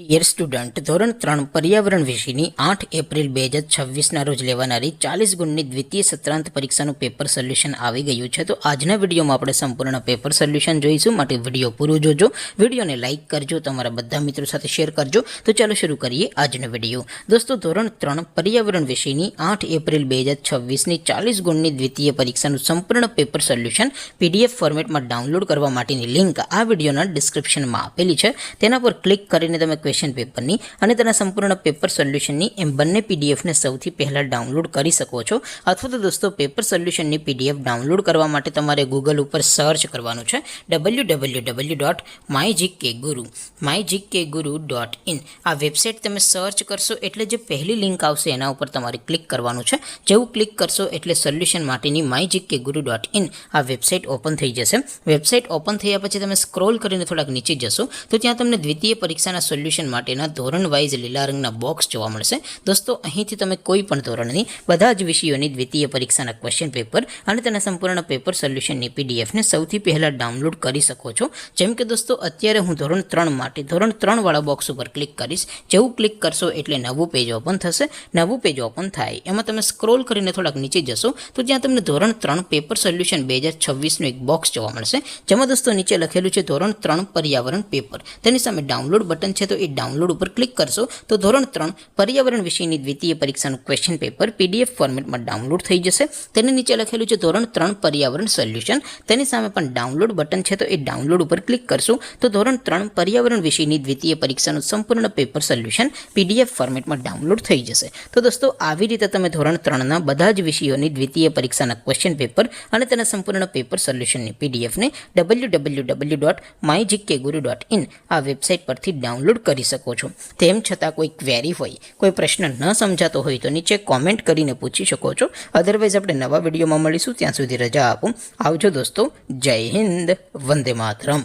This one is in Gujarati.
ડિયર સ્ટુડન્ટ, ધોરણ 3 પર્યાવરણ વિષયની 8 એપ્રિલ 2026ના રોજ લેવાનારી 40 ગુણની દ્વિતીય સત્રાંત પરીક્ષાનું પેપર સોલ્યુશન આવી ગયું છે. તો આજના વિડીયોમાં આપણે સંપૂર્ણ પેપર સોલ્યુશન જોઈશું. માટે વિડીયો પૂરો જોજો, વિડીયોને લાઇક કરજો, તમારા બધા મિત્રો સાથે શેર કરજો. તો ચાલો શરૂ કરીએ આજનો વિડીયો. દોસ્તો, ધોરણ 3 પર્યાવરણ વિષયની 8 એપ્રિલ 2026ની 40 ગુણની દ્વિતીય પરીક્ષાનું સંપૂર્ણ પેપર સોલ્યુશન PDF ફોર્મેટમાં ડાઉનલોડ કરવા માટેની લિંક આ વિડીયોના ડિસ્ક્રિપ્શનમાં આપેલી છે. તેના પર ક્લિક કરીને તમે ક્વેશ્ચન પેપરની અને તેના સંપૂર્ણ પેપર સોલ્યુશનની એમ બંને પીડીએફને સૌથી પહેલાં ડાઉનલોડ કરી શકો છો. અથવા તો દોસ્તો, પેપર સોલ્યુશનની PDF ડાઉનલોડ કરવા માટે તમારે ગૂગલ ઉપર સર્ચ કરવાનું છે www.mygkguru.in. આ વેબસાઇટ તમે સર્ચ કરશો એટલે જે પહેલી લિંક આવશે એના ઉપર તમારે ક્લિક કરવાનું છે. જેવું ક્લિક કરશો એટલે સોલ્યુશન માટેની mygkguru.in આ વેબસાઇટ ઓપન થઈ જશે. વેબસાઇટ ઓપન થયા પછી તમે સ્ક્રોલ કરીને થોડાક નીચે જશો તો ત્યાં તમને દ્વિતીય પરીક્ષાના સોલ્યુશન માટેના ધોરણ વાઇઝ લીલા રંગના બોક્સ જોવા મળશે. દોસ્તો, અહીંથી તમે કોઈ પણ ધોરણની બધા જ વિષયોની દ્વિતીય પરીક્ષાના ક્વેશ્ચન પેપર અને તેના સંપૂર્ણ પેપર સોલ્યુશનની પીડીએફને સૌથી પહેલાં ડાઉનલોડ કરી શકો છો. જેમ કે દોસ્તો, અત્યારે હું ધોરણ 3 માટે ધોરણ 3 વાળા બોક્સ ઉપર ક્લિક કરીશ. જેવું ક્લિક કરશો એટલે નવું પેજ ઓપન થશે. નવું પેજ ઓપન થાય એમાં તમે સ્ક્રોલ કરીને થોડાક નીચે જશો તો ત્યાં તમને ધોરણ 3 પેપર સોલ્યુશન 2026નું એક બોક્સ જોવા મળશે. જેમાં દોસ્તો નીચે લખેલું છે ધોરણ 3 પર્યાવરણ પેપર. તેની સામે ડાઉનલોડ બટન છે, તો એ ડાઉનલોડ ઉપર ક્લિક કરશો તો ધોરણ 3 પર્યાવરણ વિષયની દ્વિતીય પરીક્ષાનું ક્વેશ્ચન પેપર PDF ફોર્મેટમાં ડાઉનલોડ થઈ જશે. તેની નીચે લખેલું છે ધોરણ 3 પર્યાવરણ સોલ્યુશન. તેની સામે પણ ડાઉનલોડ બટન છે, તો એ ડાઉનલોડ ઉપર ક્લિક કરશો તો ધોરણ 3 પર્યાવરણ વિષયની દ્વિતીય પરીક્ષાનું સંપૂર્ણ પેપર સોલ્યુશન PDF ફોર્મેટમાં ડાઉનલોડ થઈ જશે. તો દોસ્તો, આવી રીતે તમે ધોરણ 3ના બધા જ વિષયોની દ્વિતીય પરીક્ષાના ક્વેશ્ચન પેપર અને તેના સંપૂર્ણ પેપર સોલ્યુશનની PDFને www.mygkguru.in આ વેબસાઇટ પરથી ડાઉનલોડ કરી શકો છો. તેમ છતાં કોઈ ક્વેરી હોય, કોઈ પ્રશ્ન ન સમજાતો હોય તો નીચે કોમેન્ટ કરીને પૂછી શકો છો. અધરવાઇઝ આપણે નવા વિડીયોમાં મળીશું. ત્યાં સુધી રજા આપો. આવજો દોસ્તો. જય હિન્દ. વંદે માતરમ.